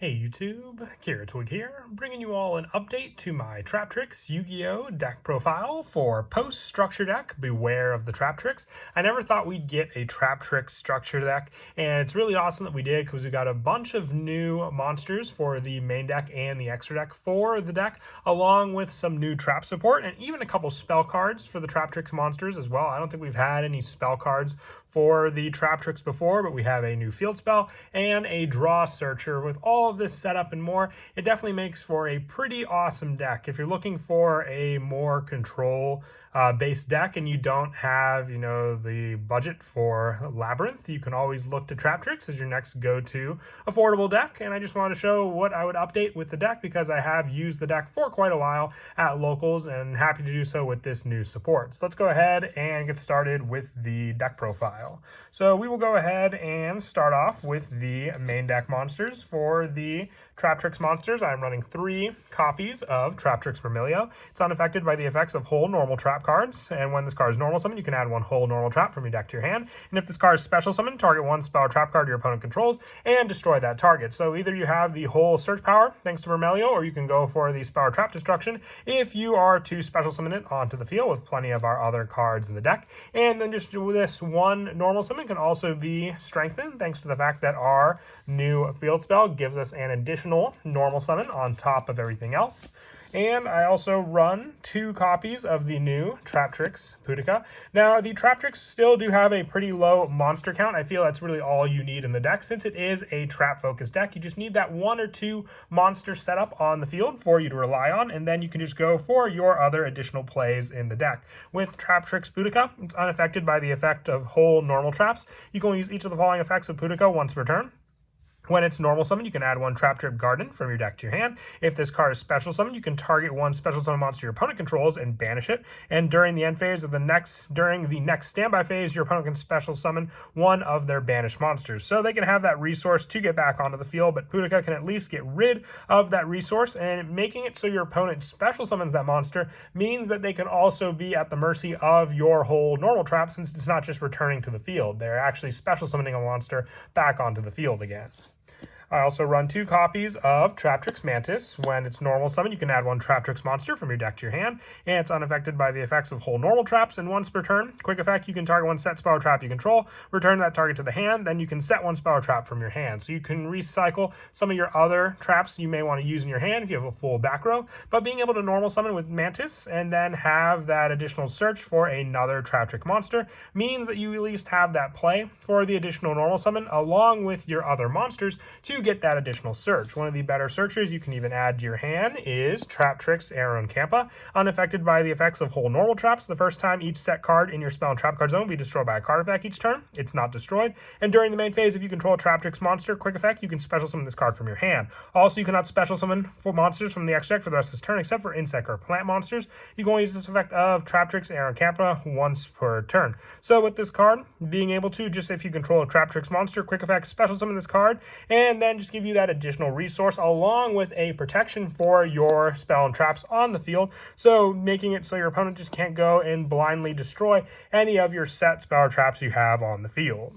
Hey YouTube, Twig here, bringing you all an update to my Traptrix Yugioh deck profile for post-structure deck. Beware of the Traptrix. I never thought we'd get a Traptrix structure deck, and it's really awesome that we did because we got a bunch of new monsters for the main deck and the extra deck for the deck, along with some new trap support and even a couple spell cards for the Traptrix monsters as well. I don't think we've had any spell cards for the Traptrix before, but we have a new field spell and a draw searcher. With all of this setup and more, it definitely makes for a pretty awesome deck. If you're looking for a more control based deck and you don't have, the budget for Labyrinth, you can always look to Traptrix as your next go-to affordable deck. And I just wanted to show what I would update with the deck because I have used the deck for quite a while at locals and happy to do so with this new support. So let's go ahead and get started with the deck profile. So we will go ahead and start off with the main deck monsters. For the Traptrix monsters, I'm running 3 copies of Traptrix Yugioh. It's unaffected by the effects of whole normal trap cards, and when this card is normal summon, you can add 1 whole normal trap from your deck to your hand. And if this card is special summon, target 1 spell or trap card your opponent controls and destroy that target. So either you have the whole search power thanks to Yugioh, or you can go for the spell or trap destruction if you are to special summon it onto the field with plenty of our other cards in the deck. And then just this 1 normal summon can also be strengthened thanks to the fact that our new field spell gives us an additional normal summon on top of everything else. And I also run 2 copies of the new Traptrix Pudica. Now, the Traptrix still do have a pretty low monster count. I feel that's really all you need in the deck. Since it is a trap-focused deck, you just need that 1 or 2 monster setup on the field for you to rely on, and then you can just go for your other additional plays in the deck. With Traptrix Pudica, it's unaffected by the effect of whole normal traps. You can only use each of the following effects of Pudica once per turn. When it's normal summon, you can add 1 Traptrix Garden from your deck to your hand. If this card is special summon, you can target 1 special summon monster your opponent controls and banish it. And during the end phase of the next standby phase, your opponent can special summon 1 of their banished monsters. So they can have that resource to get back onto the field, but Pudica can at least get rid of that resource, and making it so your opponent special summons that monster means that they can also be at the mercy of your whole normal trap, since it's not just returning to the field. They're actually special summoning a monster back onto the field again. I also run 2 copies of Traptrix Mantis. When it's normal summon, you can add 1 Traptrix monster from your deck to your hand, and it's unaffected by the effects of whole normal traps. And once per turn, quick effect, you can target 1 set spell or trap you control, return that target to the hand, then you can set 1 spell or trap from your hand. So you can recycle some of your other traps you may want to use in your hand if you have a full back row. But being able to normal summon with Mantis and then have that additional search for another Traptrix monster means that you at least have that play for the additional normal summon along with your other monsters to get that additional search. One of the better searchers you can even add to your hand is Traptrix Yugioh. Unaffected by the effects of whole normal traps, the first time each set card in your spell and trap card zone will be destroyed by a card effect each turn, it's not destroyed. And during the main phase, if you control a Traptrix monster, quick effect, you can special summon this card from your hand. Also, you cannot special summon for monsters from the extra deck for the rest of this turn, except for insect or plant monsters. You can only use this effect of Traptrix Yugioh once per turn. So with this card, being able to, just if you control a Traptrix monster, quick effect, special summon this card, and then just give you that additional resource along with a protection for your spell and traps on the field, so making it so your opponent just can't go and blindly destroy any of your set spell or traps you have on the field.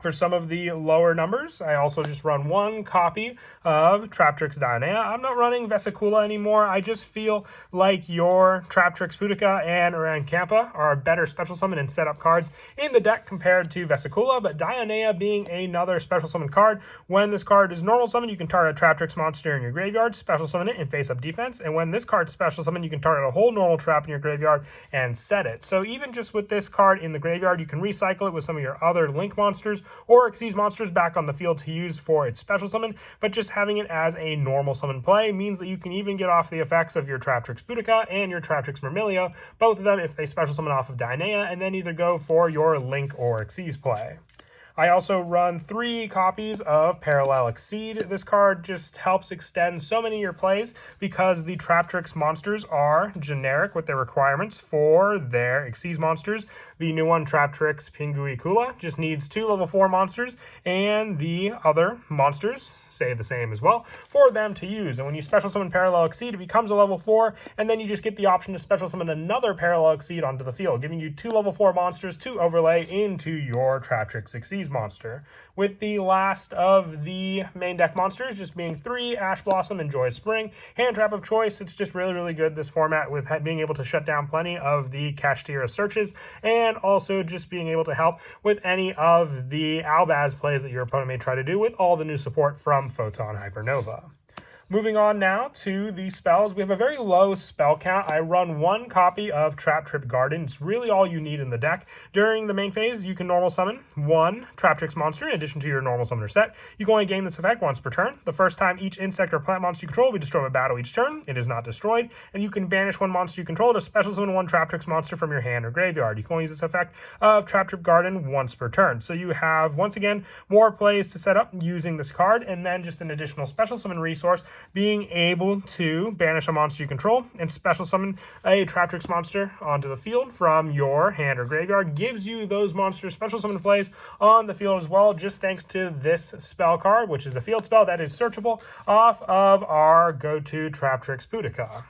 For some of the lower numbers, I also just run 1 copy of Traptrix Dionea. I'm not running Vesicula anymore. I just feel like your Traptrix Pudica and Arancampa are better special summon and setup cards in the deck compared to Vesicula, but Dionea being another special summon card, when this card is normal summon, you can target a Traptrix monster in your graveyard, special summon it, and face up defense. And when this card's special summon, you can target a whole normal trap in your graveyard and set it. So even just with this card in the graveyard, you can recycle it with some of your other Link monsters or Xyz monsters back on the field to use for its special summon, but just having it as a normal summon play means that you can even get off the effects of your Traptrix Pudica and your Traptrix Yugioh, both of them if they special summon off of Dionea, and then either go for your Link or Xyz play. I also run 3 copies of Parallel Exceed. This card just helps extend so many of your plays because the Traptrix monsters are generic with their requirements for their Xyz monsters. The new one, Traptrix Yugioh, just needs 2 level 4 monsters, and the other monsters say the same as well for them to use. And when you special summon Parallel Exceed, it becomes a level 4, and then you just get the option to special summon another Parallel Exceed onto the field, giving you 2 level 4 monsters to overlay into your Traptrix Exceed monster. With the last of the main deck monsters just being 3 Ash Blossom and Joy Spring. Hand trap of choice. It's just really, really good, this format, with being able to shut down plenty of the Kashtira searches, and also just being able to help with any of the Albaz plays that your opponent may try to do with all the new support from Photon Hypernova. Moving on now to the spells. We have a very low spell count. I run 1 copy of Traptrix Garden. It's really all you need in the deck. During the main phase, you can normal summon 1 Traptrix monster in addition to your normal summoner set. You can only gain this effect once per turn. The first time each insect or plant monster you control will be destroyed by battle each turn. It is not destroyed. And you can banish 1 monster you control to special summon 1 Traptrix monster from your hand or graveyard. You can only use this effect of Traptrix Garden once per turn. So you have, once again, more plays to set up using this card, and then just an additional special summon resource, being able to banish a monster you control and special summon a Traptrix monster onto the field from your hand or graveyard. Gives you those monsters special summon plays on the field as well, just thanks to this spell card, which is a field spell that is searchable off of our go-to Traptrix Boudica.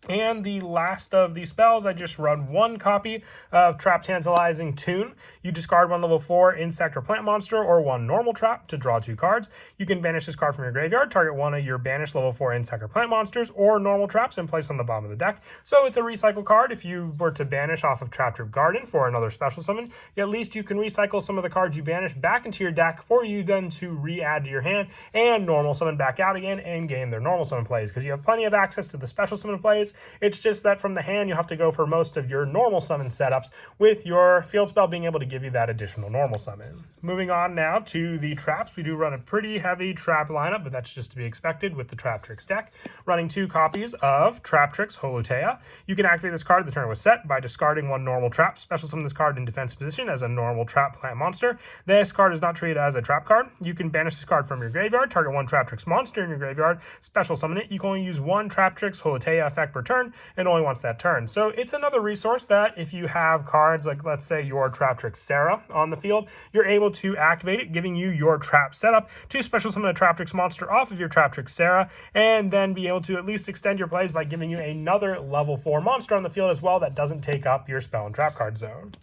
And the last of these spells, I just run 1 copy of Trap Tantalizing Tune. You discard 1 level 4 insect or plant monster or 1 normal trap to draw 2 cards. You can banish this card from your graveyard, target 1 of your banished level 4 insect or plant monsters or normal traps and place on the bottom of the deck. So it's a recycle card. If you were to banish off of Traptrix Garden for another special summon, at least you can recycle some of the cards you banished back into your deck for you then to re-add to your hand and normal summon back out again and gain their normal summon plays, because you have plenty of access to the special summon plays. It's just that from the hand, you have to go for most of your normal summon setups, with your field spell being able to give you that additional normal summon. Moving on now to the traps. We do run a pretty heavy trap lineup, but that's just to be expected with the Traptrix deck. Running 2 copies of Traptrix Holutea. You can activate this card at the turn it was set by discarding 1 normal trap. Special summon this card in defense position as a normal trap plant monster. This card is not treated as a trap card. You can banish this card from your graveyard, target 1 Traptrix monster in your graveyard, special summon it. You can only use 1 Traptrix Holutea effect per turn, and only once that turn. So it's another resource that if you have cards like, let's say, your Traptrix Sarah on the field, you're able to activate it, giving you your trap setup to special summon a Traptrix monster off of your Traptrix Sarah, and then be able to at least extend your plays by giving you another level 4 monster on the field as well that doesn't take up your spell and trap card zone.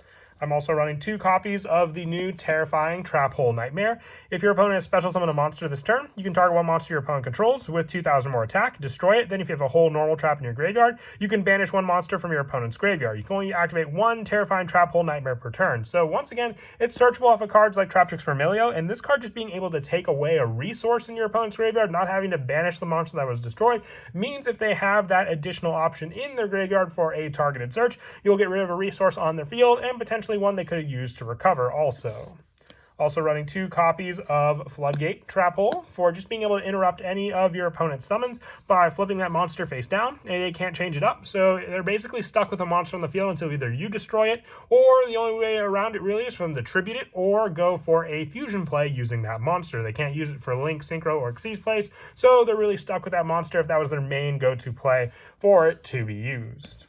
I'm also running 2 copies of the new terrifying Trap Hole Nightmare. If your opponent has special summon a monster this turn, you can target 1 monster your opponent controls with 2,000 more attack, destroy it. Then if you have a whole normal trap in your graveyard, you can banish 1 monster from your opponent's graveyard. You can only activate 1 terrifying Trap Hole Nightmare per turn. So once again, it's searchable off of cards like Traptrix Vermilio, and this card just being able to take away a resource in your opponent's graveyard, not having to banish the monster that was destroyed, means if they have that additional option in their graveyard for a targeted search, you'll get rid of a resource on their field, and potentially one they could have used to recover also. Also running 2 copies of Floodgate Trap Hole for just being able to interrupt any of your opponent's summons by flipping that monster face down, and they can't change it up. So they're basically stuck with a monster on the field until either you destroy it, or the only way around it really is for them to tribute it or go for a fusion play using that monster. They can't use it for Link, Synchro, or Xyz plays, so they're really stuck with that monster if that was their main go-to play for it to be used.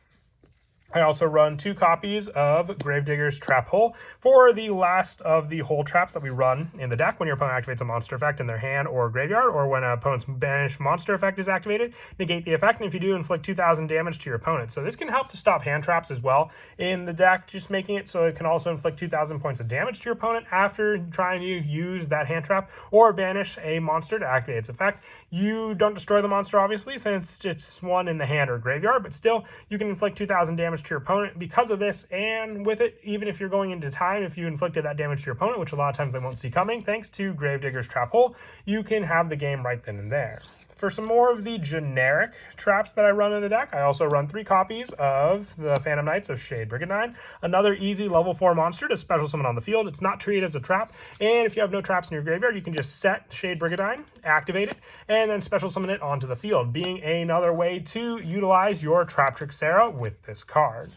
I also run 2 copies of Gravedigger's Trap Hole for the last of the hole traps that we run in the deck when your opponent activates a monster effect in their hand or graveyard, or when an opponent's banished monster effect is activated. Negate the effect, and if you do, inflict 2,000 damage to your opponent. So this can help to stop hand traps as well in the deck, just making it so it can also inflict 2,000 points of damage to your opponent after trying to use that hand trap or banish a monster to activate its effect. You don't destroy the monster, obviously, since it's one in the hand or graveyard, but still, you can inflict 2,000 damage to your opponent because of this, and with it, even if you're going into time, if you inflicted that damage to your opponent, which a lot of times they won't see coming, thanks to Gravedigger's Trap Hole, you can have the game right then and there. For some more of the generic traps that I run in the deck, I also run 3 copies of the Phantom Knights of Shade Brigandine, another easy level 4 monster to special summon on the field. It's not treated as a trap, and if you have no traps in your graveyard, you can just set Shade Brigandine, activate it, and then special summon it onto the field, being another way to utilize your Traptrix Sarah with this card.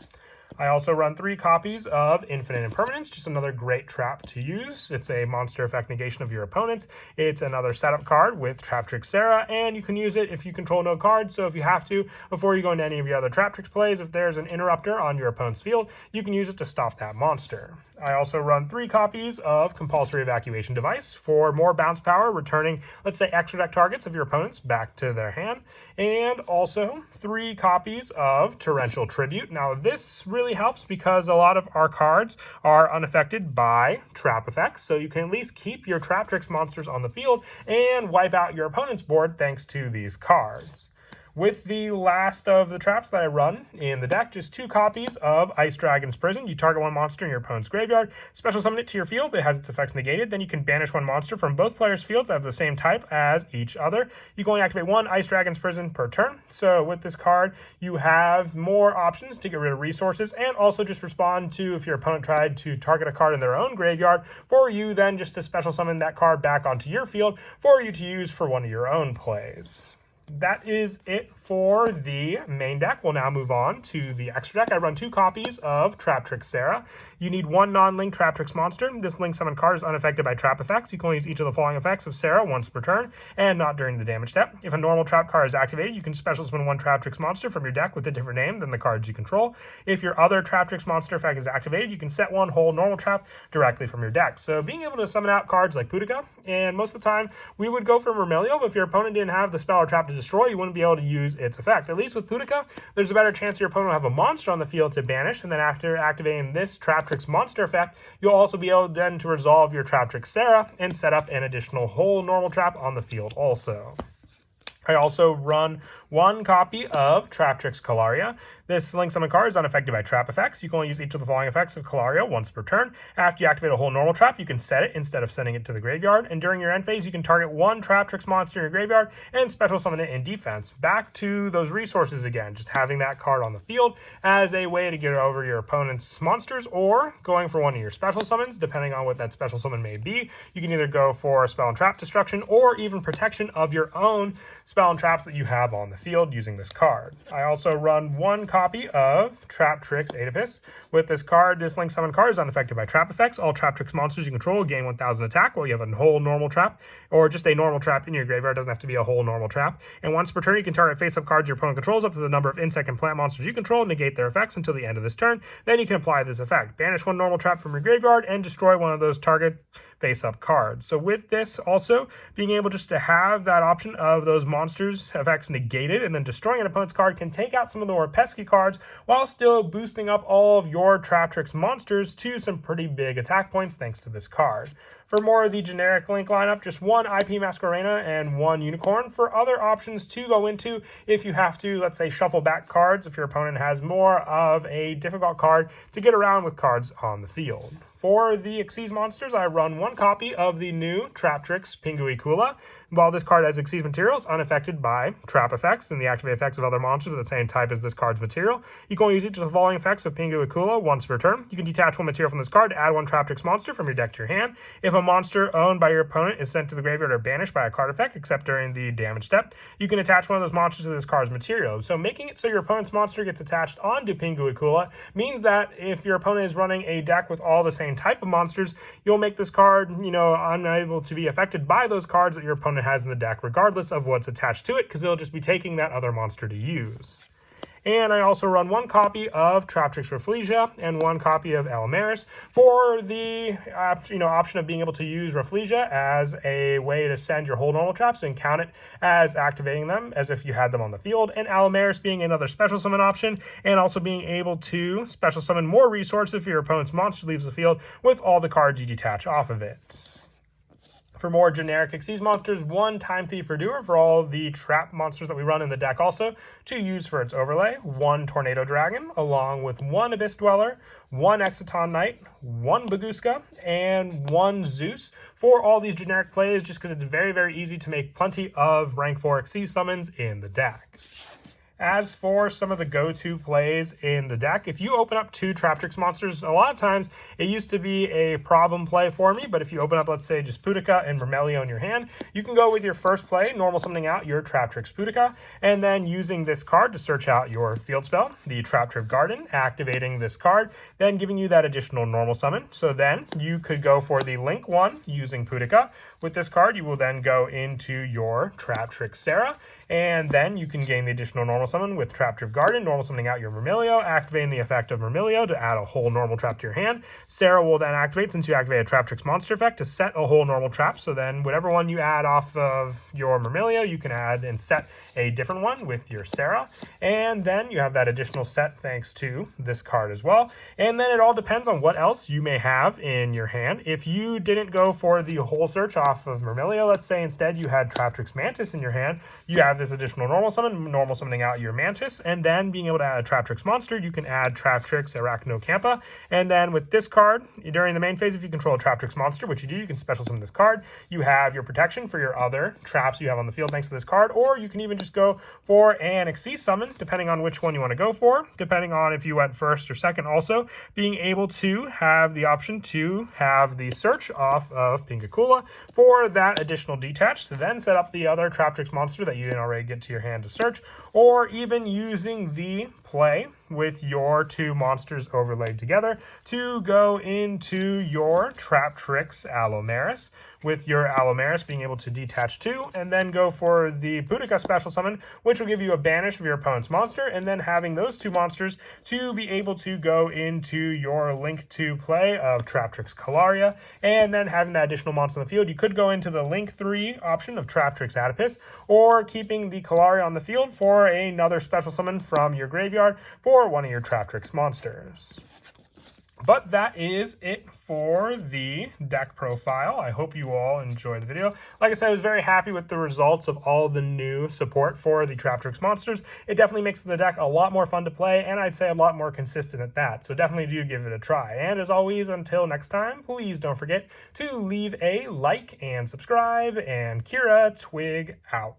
I also run 3 copies of Infinite Impermanence, just another great trap to use. It's a monster effect negation of your opponents. It's another setup card with Traptrix Sarah, and you can use it if you control no cards. So if you have to, before you go into any of your other Traptrix plays, if there's an interrupter on your opponent's field, you can use it to stop that monster. I also run 3 copies of Compulsory Evacuation Device for more bounce power, returning, let's say, extra deck targets of your opponents back to their hand. And also 3 copies of Torrential Tribute. Now this really helps because a lot of our cards are unaffected by trap effects, so you can at least keep your Traptrix monsters on the field and wipe out your opponent's board thanks to these cards. With the last of the traps that I run in the deck, just 2 copies of Ice Dragon's Prison. You target one monster in your opponent's graveyard, special summon it to your field, it has its effects negated, then you can banish one monster from both players' fields that have the same type as each other. You can only activate 1 Ice Dragon's Prison per turn, so with this card, you have more options to get rid of resources, and also just respond to if your opponent tried to target a card in their own graveyard, for you then just to special summon that card back onto your field for you to use for one of your own plays. That is it for the main deck. We'll now move on to the extra deck. I run 2 copies of Traptrix Sarah. You need 1 non-link Traptrix monster. This link summon card is unaffected by trap effects. You can only use each of the following effects of Sarah once per turn, and not during the damage step. If a normal trap card is activated, you can special summon 1 Traptrix monster from your deck with a different name than the cards you control. If your other Traptrix monster effect is activated, you can set 1 whole normal trap directly from your deck. So being able to summon out cards like Boudica, and most of the time we would go for Myrmilio, but if your opponent didn't have the spell or trap to destroy, you wouldn't be able to use its effect. At least with Boudica, there's a better chance your opponent will have a monster on the field to banish, and then after activating this Traptrix monster effect, you'll also be able then to resolve your Traptrix Sarah and set up an additional whole normal trap on the field also. I also run 1 copy of Traptrix Calaria. This link summon card is unaffected by trap effects. You can only use each of the following effects of Calaria once per turn. After you activate a whole normal trap, you can set it instead of sending it to the graveyard. And during your end phase, you can target 1 Traptrix monster in your graveyard and special summon it in defense. Back to those resources again, just having that card on the field as a way to get over your opponent's monsters, or going for one of your special summons, depending on what that special summon may be. You can either go for spell and trap destruction, or even protection of your own spell and traps that you have on the field using this card. I also run 1 copy of Traptrix Oedipus. With this card, this link summon card is unaffected by trap effects. All Traptrix monsters you control gain 1000 attack while you have a whole normal trap, or just a normal trap in your graveyard. It doesn't have to be a whole normal trap. And once per turn, you can target face-up cards your opponent controls up to the number of insect and plant monsters you control, negate their effects until the end of this turn. Then you can apply this effect. Banish 1 normal trap from your graveyard and destroy one of those target face-up cards. So with this also, being able just to have that option of those monsters effects negated and then destroying an opponent's card can take out some of the more pesky cards while still boosting up all of your Traptrix monsters to some pretty big attack points thanks to this card. For more of the generic link lineup, just 1 IP Masquerena and 1 Unicorn. For other options to go into, if you have to, let's say, shuffle back cards, if your opponent has more of a difficult card to get around with cards on the field. For the Xyz monsters, I run 1 copy of the new Traptrix Pingui Kula. While this card has Xyz material, it's unaffected by trap effects and the activate effects of other monsters of the same type as this card's material. You can only use each of the following effects of Pingui Kula once per turn. You can detach 1 material from this card to add 1 Traptrix monster from your deck to your hand. If a monster owned by your opponent is sent to the graveyard or banished by a card effect, except during the damage step, you can attach 1 of those monsters to this card's material. So making it so your opponent's monster gets attached onto Pingui Kula means that if your opponent is running a deck with all the same type of monsters, you'll make this card, unable to be affected by those cards that your opponent has in the deck, regardless of what's attached to it, because it'll just be taking that other monster to use. And I also run 1 copy of Traptrix Rafflesia and 1 copy of Alamaris for the option of being able to use Rafflesia as a way to send your whole normal traps and count it as activating them as if you had them on the field, and Alamaris being another special summon option, and also being able to special summon more resources if your opponent's monster leaves the field with all the cards you detach off of it. For more generic Xyz monsters, 1 Time Thief Redoer for all the trap monsters that we run in the deck also to use for its overlay, 1 Tornado Dragon, along with 1 Abyss Dweller, 1 Exciton Knight, 1 Baguska, and 1 Zeus for all these generic plays, just because it's very, very easy to make plenty of rank 4 Xyz summons in the deck. As for some of the go-to plays in the deck, if you open up 2 Traptrix monsters, a lot of times it used to be a problem play for me, but if you open up, let's say, just Boudica and Vermelio in your hand, you can go with your first play, normal summoning out your Traptrix Boudica, and then using this card to search out your field spell, the Traptrix Garden, activating this card, then giving you that additional normal summon. So then you could go for the Link 1 using Boudica. With this card, you will then go into your Traptrix Sarah, and then you can gain the additional normal summon with Traptrix Garden, normal summoning out your Vermelio, activating the effect of Vermelio to add a whole normal trap to your hand. Sarah will then activate, since you activate a Traptrix monster effect, to set a whole normal trap. So then whatever one you add off of your Vermelio, you can add and set a different one with your Sarah. And then you have that additional set thanks to this card as well. And then it all depends on what else you may have in your hand. If you didn't go for the whole search off of Vermelio, let's say instead you had Traptrix Mantis in your hand, you have this additional normal summon, normal summoning out your Mantis, and then being able to add a Traptrix monster, you can add Traptrix Arachnocampa. And then with this card, during the main phase, if you control a Traptrix monster, which you do, you can special summon this card. You have your protection for your other traps you have on the field thanks to this card, or you can even just go for an Xyz summon, depending on which one you want to go for, depending on if you went first or second. Also, being able to have the option to have the search off of Pinkakula for that additional detach, to then set up the other Traptrix monster that you didn't already get to your hand to search, or even using the play with your 2 monsters overlaid together to go into your Traptrix Allomeris, with your Allomeris being able to detach 2, and then go for the Boudica special summon, which will give you a banish of your opponent's monster, and then having those 2 monsters to be able to go into your Link 2 play of Traptrix Calaria, and then having that additional monster on the field. You could go into the Link 3 option of Traptrix Adipus, or keeping the Calaria on the field for another special summon from your graveyard for one of your Traptrix monsters. But that is it for the deck profile. I hope you all enjoyed the video. Like I said, I was very happy with the results of all the new support for the Traptrix monsters. It definitely makes the deck a lot more fun to play, and I'd say a lot more consistent at that. So definitely do give it a try. And as always, until next time, please don't forget to leave a like and subscribe, and Kira Twig out.